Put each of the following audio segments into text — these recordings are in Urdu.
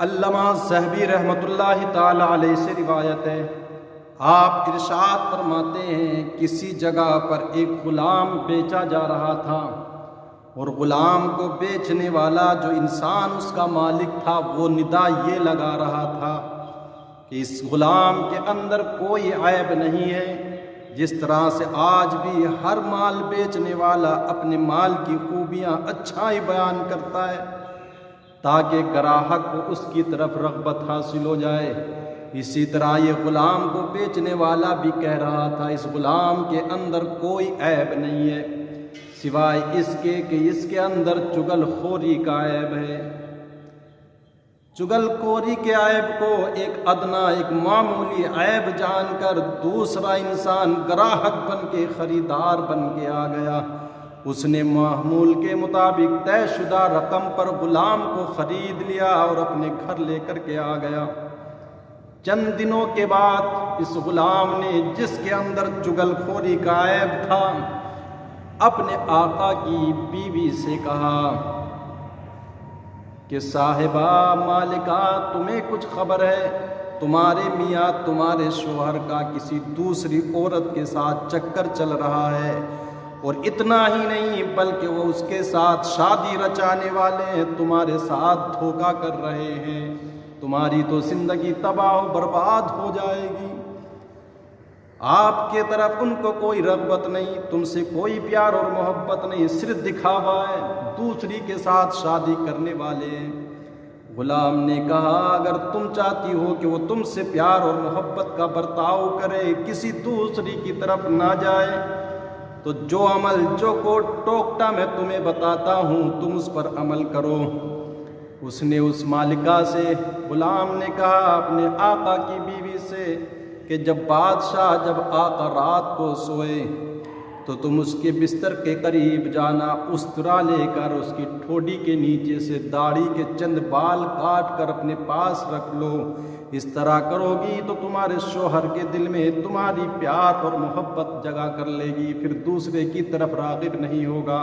علامہ ذہبی رحمۃ اللہ تعالی علیہ سے روایت ہے، آپ ارشاد فرماتے ہیں کسی جگہ پر ایک غلام بیچا جا رہا تھا، اور غلام کو بیچنے والا جو انسان اس کا مالک تھا وہ ندا یہ لگا رہا تھا کہ اس غلام کے اندر کوئی عیب نہیں ہے، جس طرح سے آج بھی ہر مال بیچنے والا اپنے مال کی خوبیاں اچھائی بیان کرتا ہے تاکہ گراہک کو اس کی طرف رغبت حاصل ہو جائے، اسی طرح یہ غلام کو بیچنے والا بھی کہہ رہا تھا اس غلام کے اندر کوئی عیب نہیں ہے سوائے اس کے کہ اس کے اندر چغل خوری کا عیب ہے۔ چغل خوری کے عیب کو ایک ادنا، ایک معمولی عیب جان کر دوسرا انسان گراہک بن کے، خریدار بن کے آ گیا، اس نے معمول کے مطابق طے شدہ رقم پر غلام کو خرید لیا اور اپنے گھر لے کر کے آ گیا۔ چند دنوں کے بعد اس غلام نے، جس کے اندر چغل خوری کا عیب تھا، اپنے آقا کی بیوی سے کہا کہ صاحبہ، مالکہ، تمہیں کچھ خبر ہے؟ تمہارے میاں، تمہارے شوہر کا کسی دوسری عورت کے ساتھ چکر چل رہا ہے، اور اتنا ہی نہیں بلکہ وہ اس کے ساتھ شادی رچانے والے ہیں، تمہارے ساتھ دھوکہ کر رہے ہیں، تمہاری تو زندگی تباہ و برباد ہو جائے گی۔ آپ کی طرف ان کو کوئی رغبت نہیں، تم سے کوئی پیار اور محبت نہیں، صرف دکھاوا ہے، دوسری کے ساتھ شادی کرنے والے ہیں۔ غلام نے کہا اگر تم چاہتی ہو کہ وہ تم سے پیار اور محبت کا برتاؤ کرے، کسی دوسری کی طرف نہ جائے، تو جو عمل، جو کوٹ ٹوکٹا میں تمہیں بتاتا ہوں تم اس پر عمل کرو۔ اس نے اس مالکہ سے، غلام نے کہا اپنے آقا کی بیوی سے کہ جب آقا رات کو سوئے تو تم اس کے بستر کے قریب جانا، استرا لے کر اس کی ٹھوڈی کے نیچے سے داڑھی کے چند بال کاٹ کر اپنے پاس رکھ لو، اس طرح کرو گی تو تمہارے شوہر کے دل میں تمہاری پیار اور محبت جگہ کر لے گی، پھر دوسرے کی طرف راغب نہیں ہوگا۔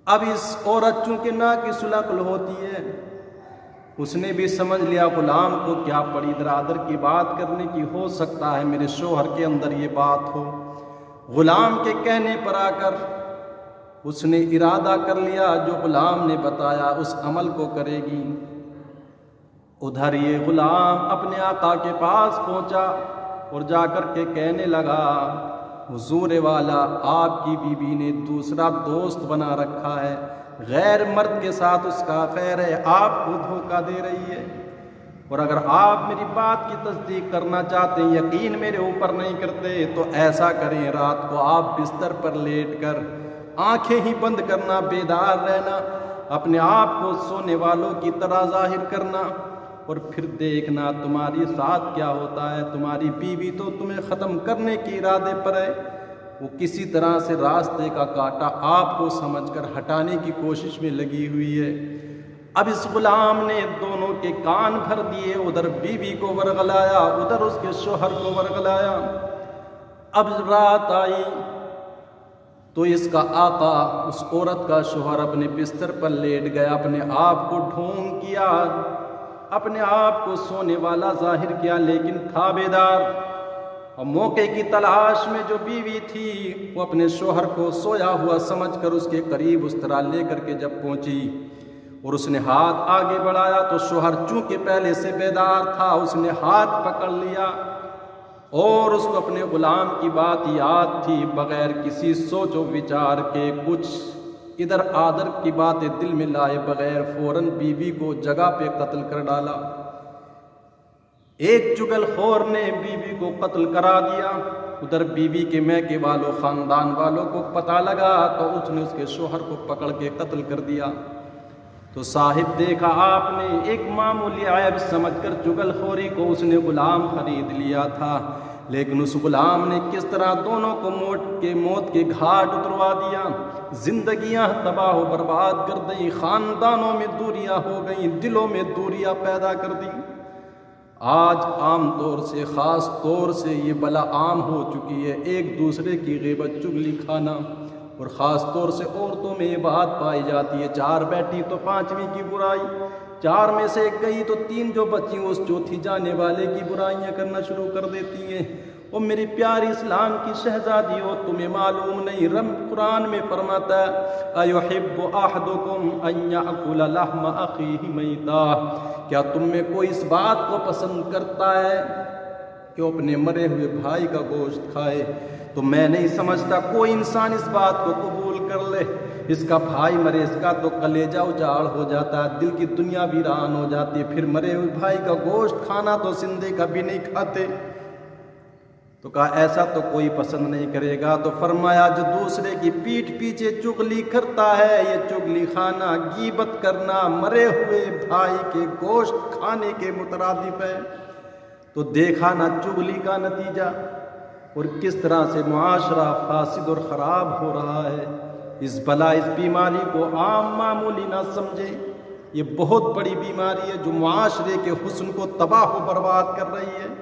اب اس عورت چونکہ ناقص العقل ہوتی ہے، اس نے بھی سمجھ لیا غلام کو کیا پڑی درادر کی بات کرنے کی، ہو سکتا ہے میرے شوہر کے اندر یہ بات ہو۔ غلام کے کہنے پر آ کر اس نے ارادہ کر لیا جو غلام نے بتایا اس عمل کو کرے گی۔ ادھر یہ غلام اپنے آقا کے پاس پہنچا اور جا کر کے کہنے لگا حضور والا، آپ کی بیوی نے دوسرا دوست بنا رکھا ہے، غیر مرد کے ساتھ اس کا افیئر ہے، آپ کو دھوکہ دے رہی ہے، اور اگر آپ میری بات کی تصدیق کرنا چاہتے ہیں، یقین میرے اوپر نہیں کرتے، تو ایسا کریں رات کو آپ بستر پر لیٹ کر آنکھیں ہی بند کرنا، بیدار رہنا، اپنے آپ کو سونے والوں کی طرح ظاہر کرنا، اور پھر دیکھنا تمہاری ساتھ کیا ہوتا ہے۔ تمہاری بیوی تو تمہیں ختم کرنے کے ارادے پر ہے، وہ کسی طرح سے راستے کا کانٹا آپ کو سمجھ کر ہٹانے کی کوشش میں لگی ہوئی ہے۔ اب اس غلام نے دونوں کے کان بھر دیے، ادھر بیوی کو ورغلایا، ادھر اس کے شوہر کو ورغلایا۔ اب رات آئی تو اس کا آقا، اس عورت کا شوہر اپنے بستر پر لیٹ گیا، اپنے آپ کو ڈھونگ کیا، اپنے آپ کو سونے والا ظاہر کیا، لیکن تھا بیدار، اور موقع کی تلاش میں جو بیوی تھی وہ اپنے شوہر کو سویا ہوا سمجھ کر اس کے قریب اس طرح لے کر کے جب پہنچی اور اس نے ہاتھ آگے بڑھایا تو شوہر چونکہ پہلے سے بیدار تھا، اس نے ہاتھ پکڑ لیا، اور اس کو اپنے غلام کی بات یاد تھی، بغیر کسی سوچ و وچار کے، کچھ ادھر آدر کی باتیں دل میں لائے بغیر فوراً بیوی کو جگہ پہ قتل کر ڈالا۔ ایک چغل خور نے بیوی کو قتل کرا دیا، ادھر بیوی کے میکے والوں، خاندان والوں کو پتہ لگا تو اس نے اس کے شوہر کو پکڑ کے قتل کر دیا۔ تو صاحب دیکھا آپ نے، ایک معمولی عیب سمجھ کر چغل خوری کو اس نے غلام خرید لیا تھا، لیکن اس غلام نے کس طرح دونوں کو موت کے گھاٹ اتروا دیا، زندگیاں تباہ و برباد کر دیں، خاندانوں میں دوریاں ہو گئیں، دلوں میں دوریاں پیدا کر دیں۔ آج عام طور سے، خاص طور سے یہ بلا عام ہو چکی ہے، ایک دوسرے کی غیبت چغلی کھانا، اور خاص طور سے عورتوں میں یہ بات پائی جاتی ہے، چار بیٹی تو پانچویں کی برائی۔ 4 میں سے ایک گئی تو 3 جو بچی اس چوتھی جانے والے کی برائیاں کرنا شروع کر دیتی ہیں۔ اور میری پیاری اسلام کی شہزادی ہو، تمہیں معلوم نہیں، رب قرآن میں فرماتا ہے اَيُحِبُّ أَحَدُكُمْ أَن يَأْكُلَ لَحْمَ أَخِيهِ مَيْتًا، کیا تم میں کوئی اس بات کو پسند کرتا ہے کہ وہ اپنے مرے ہوئے بھائی کا گوشت کھائے؟ تو میں نہیں سمجھتا کوئی انسان اس بات کو قبول کر لے۔ اس کا بھائی مرے، اس کا تو کلیجہ اجاڑ ہو جاتا ہے، دل کی دنیا ویران ہو جاتی ہے، پھر مرے ہوئے بھائی کا گوشت کھانا تو زندے کا بھی نہیں کھاتے۔ تو کہا ایسا تو کوئی پسند نہیں کرے گا۔ تو فرمایا جو دوسرے کی پیٹھ پیچھے چغلی کرتا ہے، یہ چغلی خانہ، غیبت کرنا، مرے ہوئے بھائی کے گوشت کھانے کے مترادف ہے۔ تو دیکھا نا چغلی کا نتیجہ، اور کس طرح سے معاشرہ فاسد اور خراب ہو رہا ہے۔ اس بلا، اس بیماری کو عام معمولی نہ سمجھے، یہ بہت بڑی بیماری ہے جو معاشرے کے حسن کو تباہ و برباد کر رہی ہے۔